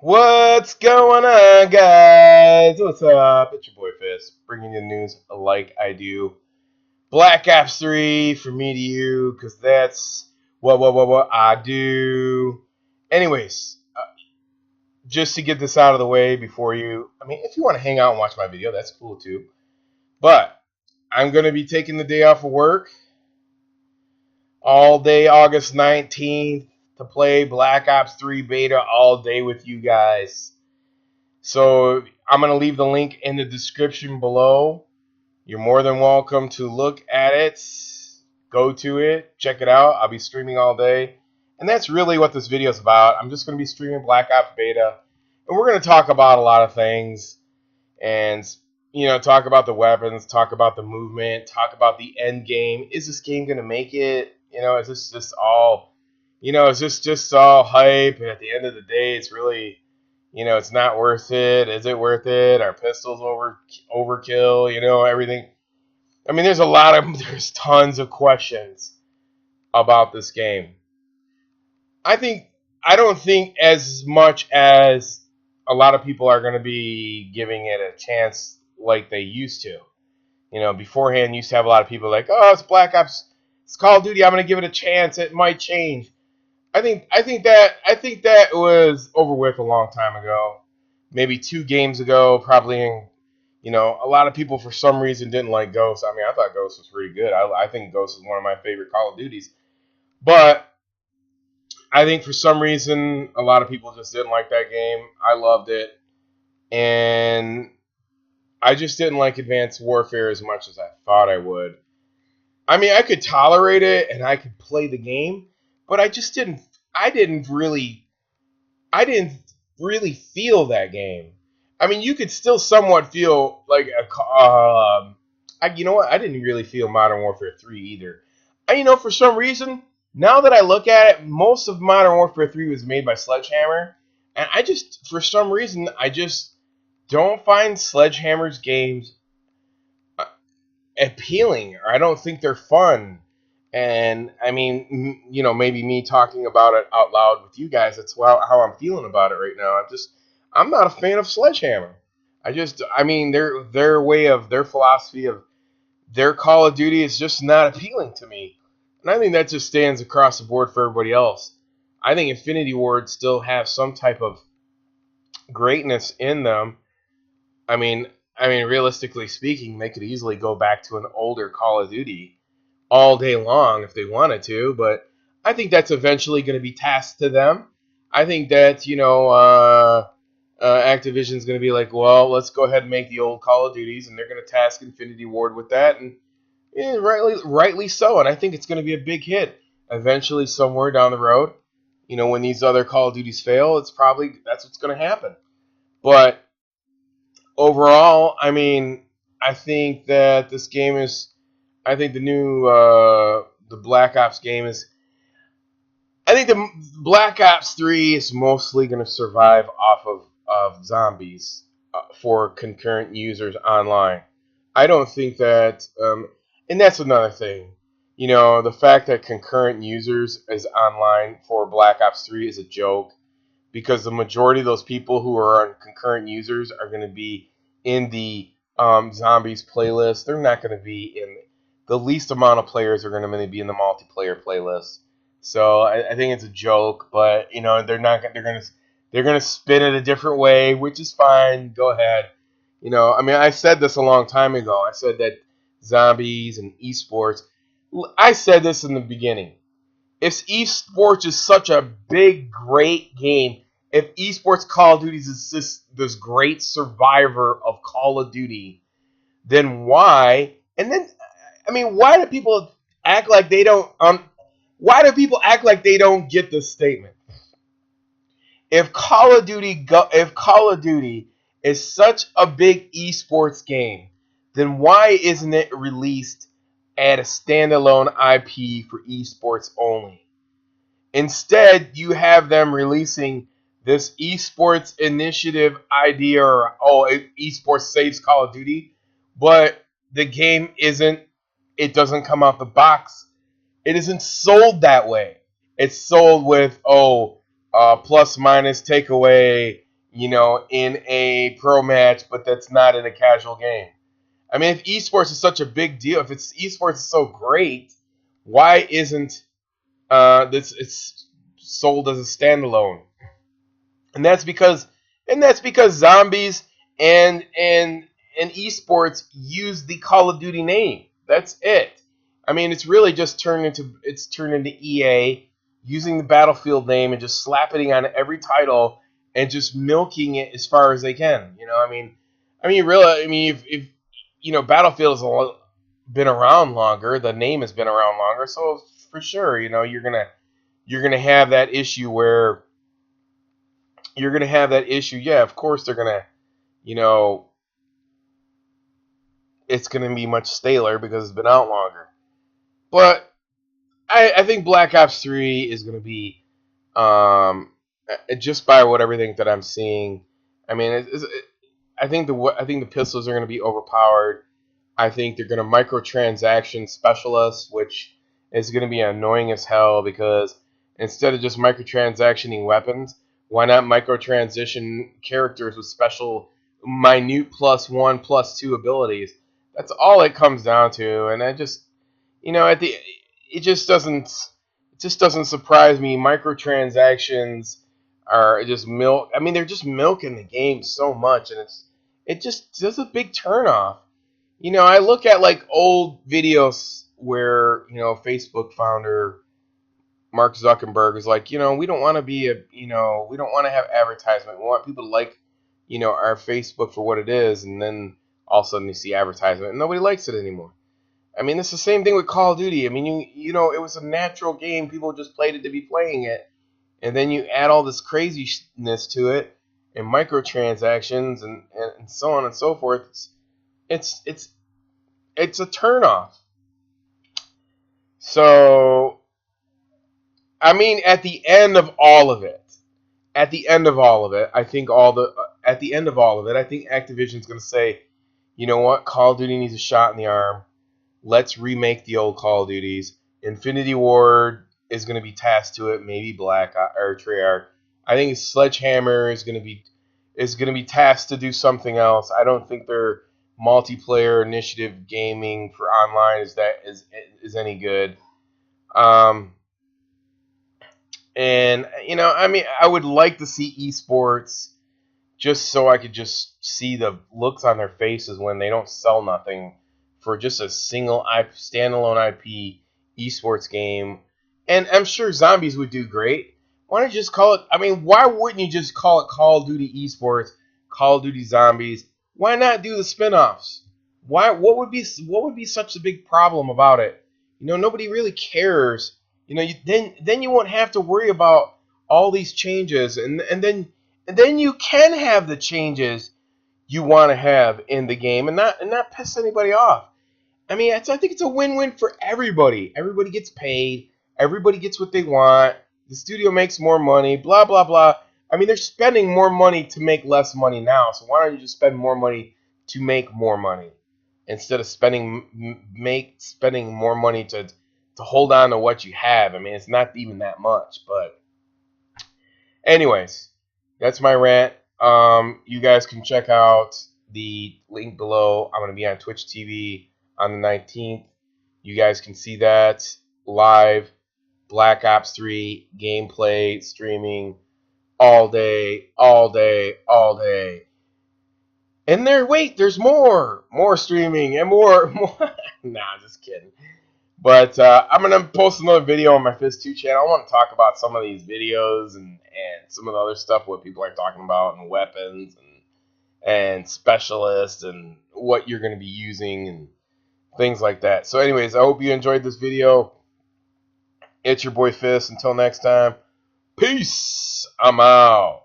What's going on, guys? What's up? It's your boy Fist, bringing you the news like I do. Black Ops 3 from me to you, because that's what I do. Anyways, just to get this out of the way before if you want to hang out and watch my video, that's cool too. But I'm going to be taking the day off of work all day August 19th to play Black Ops 3 beta all day with you guys. So I'm going to leave the link in the description below. You're more than welcome to look at it, go to it, check it out. I'll be streaming all day. And that's really what this video is about. I'm just going to be streaming Black Ops Beta. And we're going to talk about a lot of things. And, talk about the weapons, talk about the movement, talk about the end game. Is this game going to make it? Is this just all, is this just all hype? And at the end of the day, it's really... it's not worth it. Is it worth it? Are pistols overkill? Everything. There's tons of questions about this game. I don't think as much as a lot of people are going to be giving it a chance like they used to. Beforehand, used to have a lot of people like, oh, it's Black Ops, it's Call of Duty. I'm going to give it a chance. It might change. I think that was over with a long time ago. Maybe 2 games ago, probably. A lot of people for some reason didn't like Ghost. I thought Ghost was pretty good. I think Ghost is one of my favorite Call of Duties. But I think for some reason a lot of people just didn't like that game. I loved it, and I just didn't like Advanced Warfare as much as I thought I would. I could tolerate it and I could play the game, but I just didn't. I didn't really feel that game. You could still somewhat feel like you know what? I didn't really feel Modern Warfare 3 either. For some reason, now that I look at it, most of Modern Warfare 3 was made by Sledgehammer, and for some reason, I just don't find Sledgehammer's games appealing, or I don't think they're fun. And maybe me talking about it out loud with you guys, that's how I'm feeling about it right now. I'm not a fan of Sledgehammer. Their way of their philosophy of their Call of Duty is just not appealing to me. And I think that just stands across the board for everybody else. I think Infinity Ward still have some type of greatness in them. Realistically speaking, they could easily go back to an older Call of Duty all day long if they wanted to, but I think that's eventually going to be tasked to them. I think that Activision's going to be like, well, let's go ahead and make the old Call of Duties, and they're going to task Infinity Ward with that, and rightly so. And I think it's going to be a big hit eventually somewhere down the road. When these other Call of Duties fail, that's what's going to happen. But overall, I think that this game is. I think the new the Black Ops game is. I think the Black Ops 3 is mostly going to survive off of zombies for concurrent users online. I don't think that, and that's another thing. The fact that concurrent users is online for Black Ops 3 is a joke, because the majority of those people who are on concurrent users are going to be in the zombies playlist. They're not going to be in the least amount of players are going to be in the multiplayer playlist. So I think it's a joke, but they're not. They're gonna spin it a different way, which is fine. Go ahead. I said this a long time ago. I said that zombies and esports. I said this in the beginning. If esports is such a big, great game, if esports Call of Duty is this great survivor of Call of Duty, then why? And then, why do people act like they don't? Why do people act like they don't get this statement? If Call of Duty is such a big esports game, then why isn't it released at a standalone IP for esports only? Instead, you have them releasing this esports initiative idea, or esports saves Call of Duty, but the game it doesn't come out the box. It isn't sold that way. It's sold with plus minus takeaway, in a pro match, but that's not in a casual game. I mean, if esports is such a big deal, if esports is so great, why isn't this it's sold as a standalone? And that's because zombies and esports use the Call of Duty name. That's it. I mean, it's turned into EA using the Battlefield name and just slapping it on every title and just milking it as far as they can. If Battlefield has been around longer, the name has been around longer, so for sure, you're gonna have that issue where yeah, of course they're gonna, you know, it's gonna be much staler because it's been out longer. But I think Black Ops 3 is gonna be, just by what everything that I'm seeing. I mean, I think the pistols are gonna be overpowered. I think they're gonna microtransaction specialists, which is gonna be annoying as hell because instead of just microtransactioning weapons, why not microtransition characters with special minute +1 +2 abilities? That's all it comes down to, and I just at the it just doesn't surprise me. Microtransactions are just milk. I mean, they're just milking the game so much, and it just a big turnoff. I look at like old videos where Facebook founder Mark Zuckerberg is like, we don't want to we don't want to have advertisement. We want people to like, our Facebook for what it is, and then all of a sudden you see advertisement, and nobody likes it anymore. I mean, it's the same thing with Call of Duty. I mean, it was a natural game. People just played it to be playing it, and then you add all this craziness to it, and microtransactions, and so on and so forth. It's it's it's a turnoff. So, I mean, at the end of all of it, I think at the end of all of it, I think Activision's going to say, you know what, Call of Duty needs a shot in the arm. Let's remake the old Call of Duties. Infinity Ward is going to be tasked to it. Maybe Black or Treyarch. I think Sledgehammer is going to be tasked to do something else. I don't think their multiplayer initiative gaming for online is any good. Um, and I mean, I would like to see esports just so I could just see the looks on their faces when they don't sell nothing for just a single standalone IP esports game. And I'm sure zombies would do great. Why don't you just call it? I mean, why wouldn't you just call it Call of Duty Esports, Call of Duty Zombies? Why not do the spin-offs? Why? What would be such a big problem about it? Nobody really cares. Then you won't have to worry about all these changes, and then you can have the changes you want to have in the game and not piss anybody off. I mean, I think it's a win-win for everybody. Everybody gets paid. Everybody gets what they want. The studio makes more money. Blah blah blah. I mean, they're spending more money to make less money now. So why don't you just spend more money to make more money instead of spending more money to hold on to what you have? I mean, it's not even that much, but anyways, that's my rant. You guys can check out the link below. I'm going to be on Twitch TV on the 19th. You guys can see that live. Black Ops 3 gameplay streaming all day, all day, all day. And there's more streaming and more. Nah, just kidding. But I'm going to post another video on my Fist2 channel. I want to talk about some of these videos and some of the other stuff, what people are talking about, and weapons and specialists and what you're going to be using and things like that. So anyways, I hope you enjoyed this video. It's your boy Fist. Until next time, peace. I'm out.